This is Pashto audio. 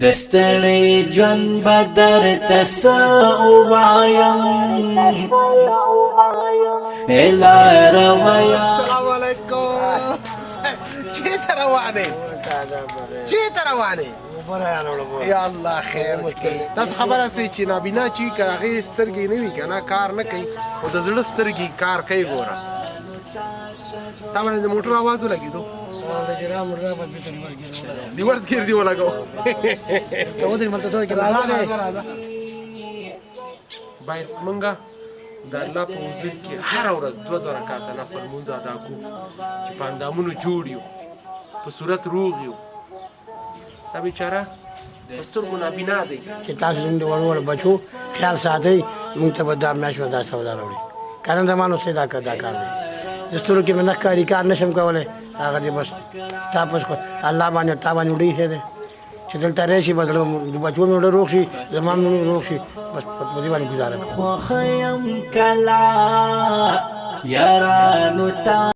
دستړی ژوند بدر تسوایم الا رویا. السلام علیکم. چیرته روانې؟ یا الله خیر وکړي. تاسو خبره سئ چې نابینا چې که هغې سترګې نه وي که نه کار نه کوي، خو د زړه سترګې کار کوي. ګوره تا باندې د موټر اواز ولګېدو، ریورس ګیر دې ولګو. باید مونږه د الله په حضور کې هره ورځ 2 رکعاته نفل لمونځ ادا کړو چې په اندامونو جوړ یو، په صورت روغ یو. دا بیچاره په سترګو نابینا دی. چې تاسو زموږ د وړو بچو خیال ساتئ، موږ ته به دا میاشت دا سودا راوړي. کنه زمانو سې دا کار دی. د سترګو کې مې نه ښکاري، کار نشم کولی، هغه دې بس تاسو کو الله باندې تا باندې وډۍ ښه دی چې دلته راشي، به د بچو مې وړه روغ شي، زما مې روغ شي، بس په دې باندې ګزاره کوم. خوښ یم کله یارانو ته